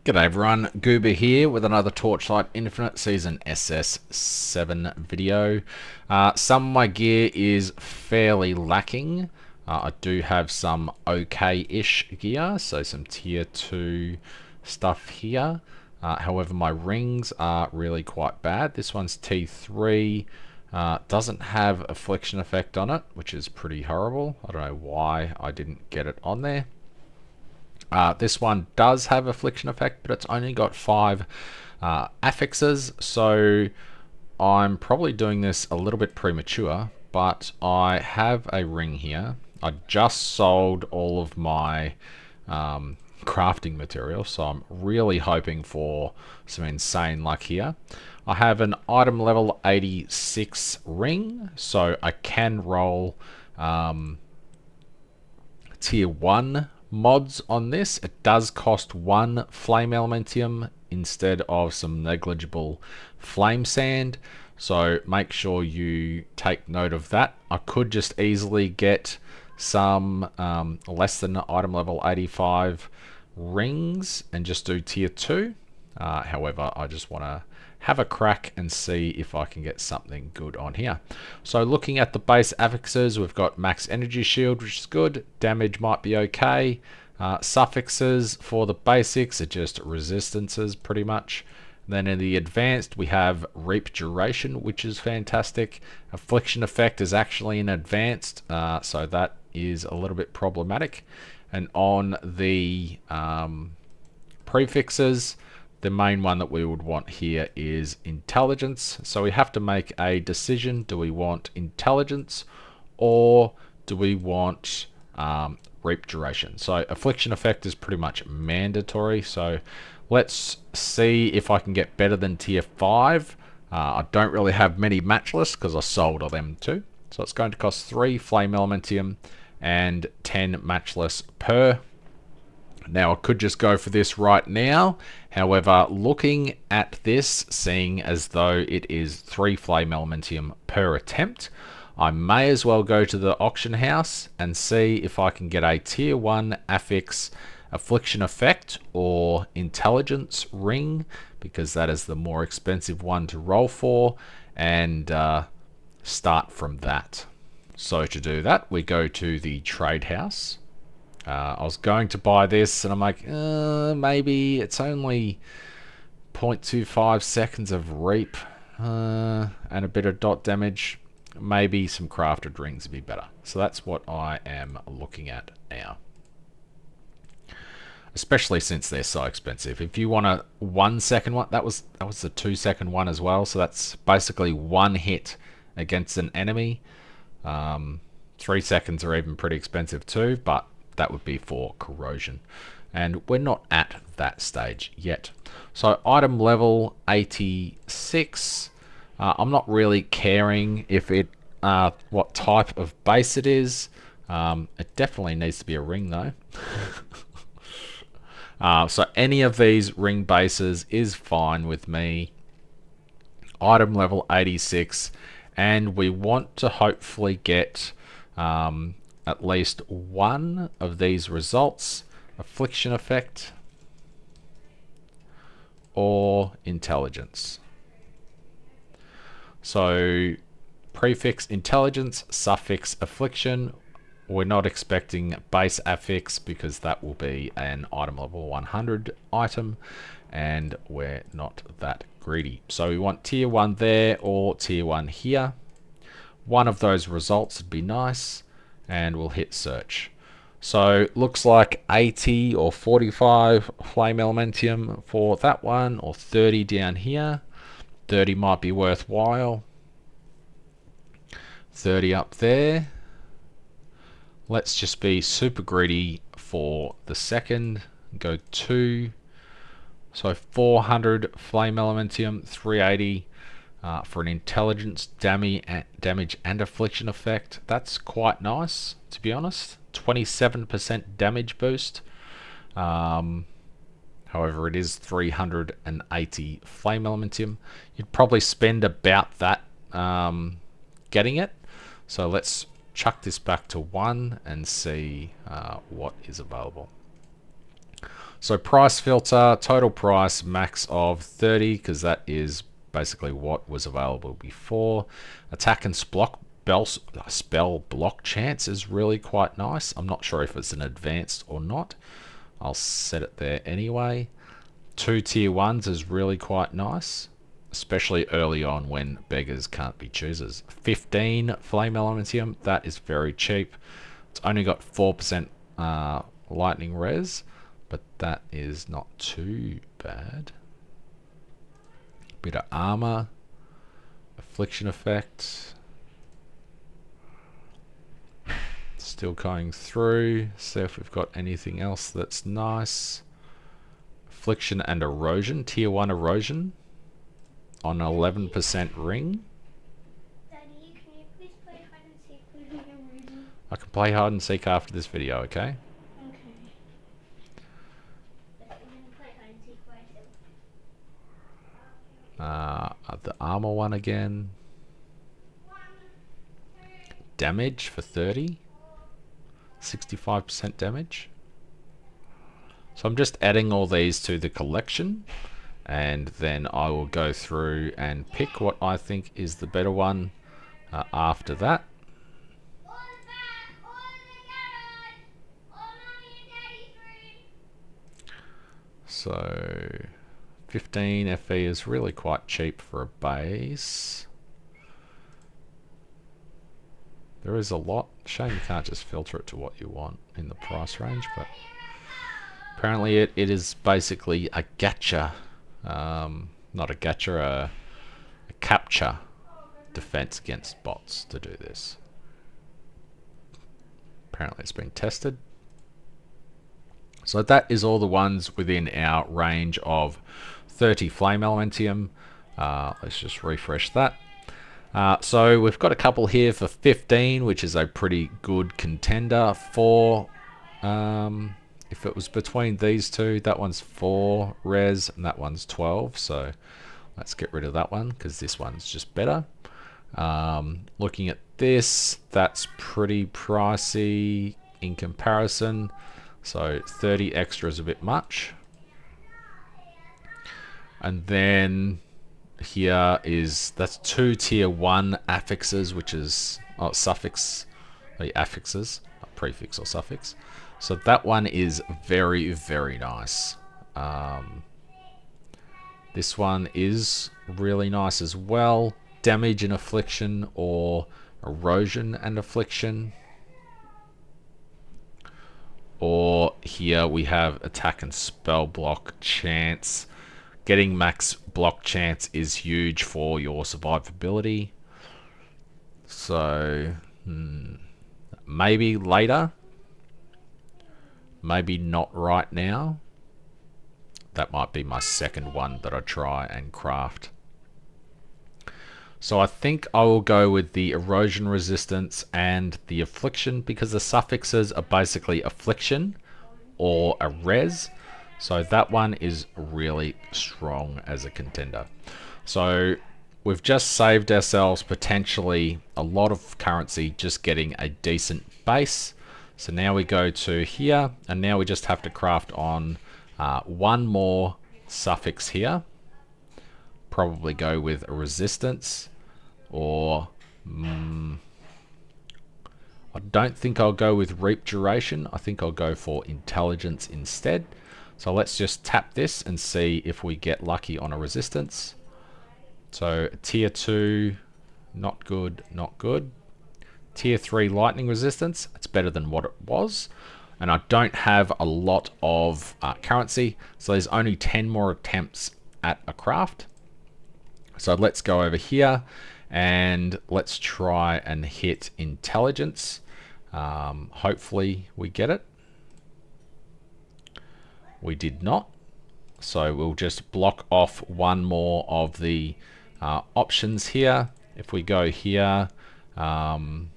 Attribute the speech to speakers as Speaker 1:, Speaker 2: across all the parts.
Speaker 1: G'day everyone, Goober here with another Torchlight Infinite Season SS7 video. Some of my gear is fairly lacking. I do have some okay-ish gear, so some tier 2 stuff here. However, my rings are really quite bad. This one's T3, doesn't have affliction effect on it, which is pretty horrible. I don't know why I didn't get it on there. This one does have affliction effect, but it's only got 5 affixes, so I'm probably doing this a little bit premature, but I have a ring here. I just sold all of my crafting material, so I'm really hoping for some insane luck here. I have an item level 86 ring, so I can roll tier 1 mods on this. It does cost 1 flame elementium instead of some negligible flame sand, so make sure you take note of that. I could just easily get some less than item level 85 rings and just do tier 2. However, I just want to have a crack and see if I can get something good on here. So looking at the base affixes, we've got max energy shield, which is good. Damage might be okay. Suffixes for the basics are just resistances pretty much. Then in the advanced, we have reap duration, which is fantastic. Affliction effect is actually in advanced, so that is a little bit problematic. And on the prefixes, the main one that we would want here is intelligence. So we have to make a decision. Do we want intelligence or do we want reap duration? So affliction effect is pretty much mandatory. So let's see if I can get better than tier 5. I don't really have many matchless because I sold all them too. So it's going to cost 3 flame elementium and 10 matchless per. Now I could just go for this right now. However, looking at this, seeing as though it is 3 flame elementium per attempt, I may as well go to the auction house and see if I can get a tier 1 affix affliction effect or intelligence ring, because that is the more expensive one to roll for, and start from that. So to do that, we go to the trade house. I was going to buy this and I'm like, maybe it's only 0.25 seconds of reap and a bit of dot damage. Maybe some crafted rings would be better. So that's what I am looking at now. Especially since they're so expensive. If you want a 1 second one, that was the 2 second one as well. So that's basically 1 hit against an enemy. 3 seconds are even pretty expensive too, but that would be for corrosion, and we're not at that stage yet. So item level 86, I'm not really caring if it what type of base it is. It definitely needs to be a ring though. So any of these ring bases is fine with me. Item level 86, and we want to hopefully get at least 1 of these results: affliction effect or intelligence. So prefix intelligence, suffix affliction. We're not expecting base affix because that will be an item level 100 item, and we're not that greedy. So we want tier 1 there or tier 1 here. 1 of those results would be nice, and we'll hit search. So looks like 80 or 45 flame elementium for that one, or 30 down here. 30 might be worthwhile. 30 up there. Let's just be super greedy for the second. Go 2. So 400 flame elementium, 380 for an intelligence, damage and affliction effect. That's quite nice, to be honest. 27% damage boost. However, it is 380 flame elementium. You'd probably spend about that getting it. So let's chuck this back to 1 and see what is available. So price filter, total price, max of 30, because that is basically what was available before. Attack and spell block chance is really quite nice. I'm not sure if it's an advanced or not. I'll set it there anyway. 2 tier 1s is really quite nice, especially early on when beggars can't be choosers. 15 flame elementium, that is very cheap. It's only got 4% lightning res, but that is not too bad. Bit of armor, affliction effect. Still going through, see if we've got anything else that's nice. Affliction and erosion, tier 1 erosion on 11% ring.
Speaker 2: Daddy, can you please play hide and seek with me? I'm reading.
Speaker 1: I can play hide and seek after this video, okay?
Speaker 2: Okay. But I'm gonna play hide and seek right
Speaker 1: The armor one again. Damage for 30. 65% damage. So I'm just adding all these to the collection, and then I will go through and pick what I think is the better one after that. So 15 FE is really quite cheap for a base. There is a lot. Shame you can't just filter it to what you want in the price range, but apparently it is basically a gacha, not a gacha, a capture defense against bots to do this. Apparently it's been tested. So that is all the ones within our range of 30 flame elementium. Let's just refresh that. So we've got a couple here for 15, which is a pretty good contender for, if it was between these two, that one's 4 res and that one's 12. So let's get rid of that one because this one's just better. Looking at this, that's pretty pricey in comparison. So 30 extra is a bit much. And then here is, that's 2 tier 1 affixes, which is suffix, the affixes, prefix or suffix. So that one is very, very nice. This one is really nice as well. Damage and affliction, or erosion and affliction. Or here we have attack and spell block chance. Getting max block chance is huge for your survivability. So maybe later, maybe not right now. That might be my second one that I try and craft. So I think I will go with the erosion resistance and the affliction, because the suffixes are basically affliction or a res. So that one is really strong as a contender. So we've just saved ourselves potentially a lot of currency just getting a decent base. So now we go to here, and now we just have to craft on one more suffix here. Probably go with a resistance, or I don't think I'll go with reap duration. I think I'll go for intelligence instead. So let's just tap this and see if we get lucky on a resistance. So tier 2, not good, not good. Tier 3 lightning resistance, it's better than what it was. And I don't have a lot of currency, so there's only 10 more attempts at a craft. So let's go over here and let's try and hit intelligence. Hopefully we get it. We did not. So we'll just block off one more of the options here. If we go here, you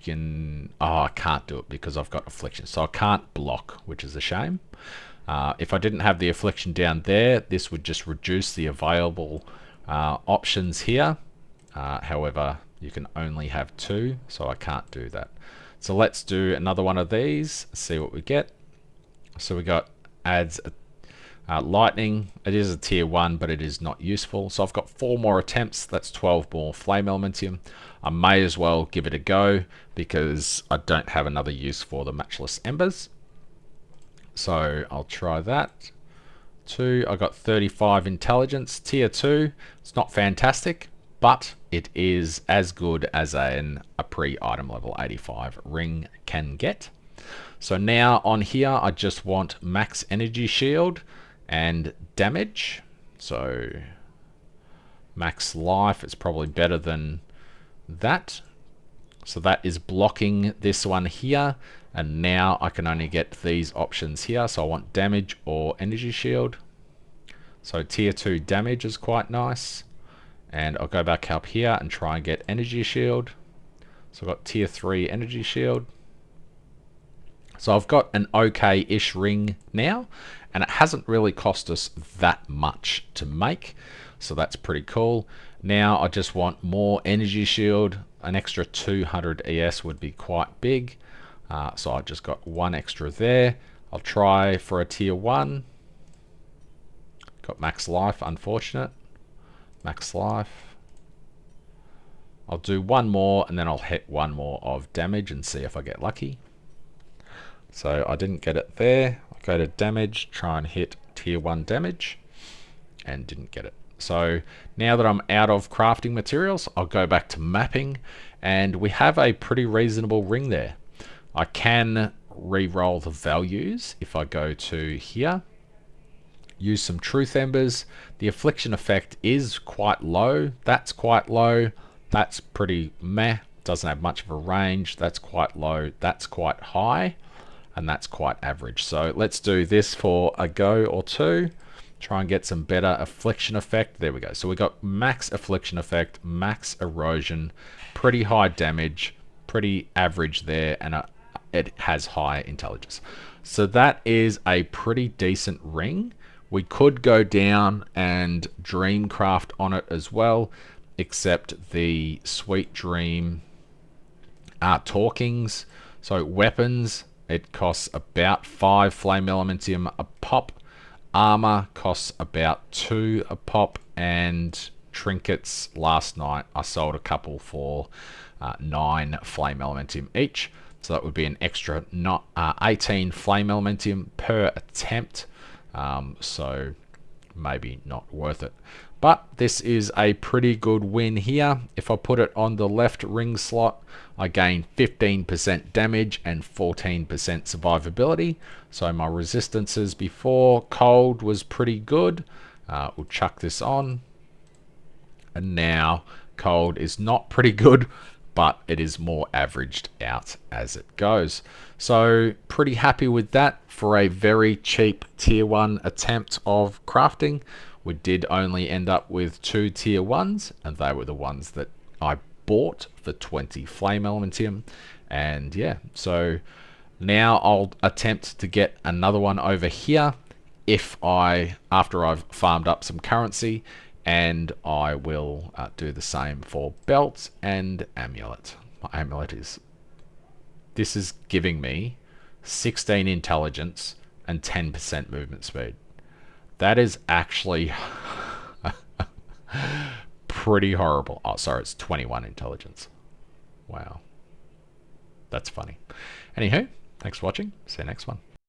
Speaker 1: can, I can't do it because I've got affliction. So I can't block, which is a shame. If I didn't have the affliction down there, this would just reduce the available options here. However, you can only have 2, so I can't do that. So let's do another one of these, see what we get. So we got adds lightning. It is a tier 1, but it is not useful. So I've got 4 more attempts. That's 12 more flame elementium. I may as well give it a go because I don't have another use for the matchless embers. So I'll try that. 2. I got 35 intelligence. Tier 2. It's not fantastic, but it is as good as a pre-item level 85 ring can get. So now on here, I just want max energy shield and damage. So max life is probably better than that. So that is blocking this one here. And now I can only get these options here. So I want damage or energy shield. So tier 2 damage is quite nice. And I'll go back up here and try and get energy shield. So I've got tier 3 energy shield. So I've got an okay-ish ring now, and it hasn't really cost us that much to make. So that's pretty cool. Now I just want more energy shield. An extra 200 ES would be quite big. So I just got 1 extra there. I'll try for a tier 1. Got max life, unfortunate. Max life. I'll do 1 more and then I'll hit 1 more of damage and see if I get lucky. So I didn't get it there. I'll go to damage, try and hit tier 1 damage, and didn't get it. So now that I'm out of crafting materials, I'll go back to mapping, and we have a pretty reasonable ring there. I can re-roll the values if I go to here. Use some truth embers. The affliction effect is quite low. That's quite low. That's pretty meh. Doesn't have much of a range. That's quite low. That's quite high. And that's quite average. So let's do this for a go or two. Try and get some better affliction effect. There we go. So we got max affliction effect, max erosion, pretty high damage, pretty average there, and it has high intelligence. So that is a pretty decent ring. We could go down and Dreamcraft on it as well, except the Sweet Dream talkings. So weapons, it costs about 5 flame elementium a pop. Armor costs about 2 a pop, and trinkets, last night I sold a couple for 9 flame elementium each. So that would be an extra 18 flame elementium per attempt. So maybe not worth it. But this is a pretty good win here. If I put it on the left ring slot, I gain 15% damage and 14% survivability. So my resistances before cold was pretty good. We'll chuck this on. And now cold is not pretty good, but it is more averaged out as it goes. So pretty happy with that for a very cheap tier 1 attempt of crafting. We did only end up with 2 tier 1s, and they were the ones that I bought for 20 flame elementium. And yeah, so now I'll attempt to get another one over here after I've farmed up some currency, and I will do the same for belt and amulet. My amulet this is giving me 16 intelligence and 10% movement speed. That is actually pretty horrible. Oh, sorry, it's 21 intelligence. Wow. That's funny. Anywho, thanks for watching. See you next one.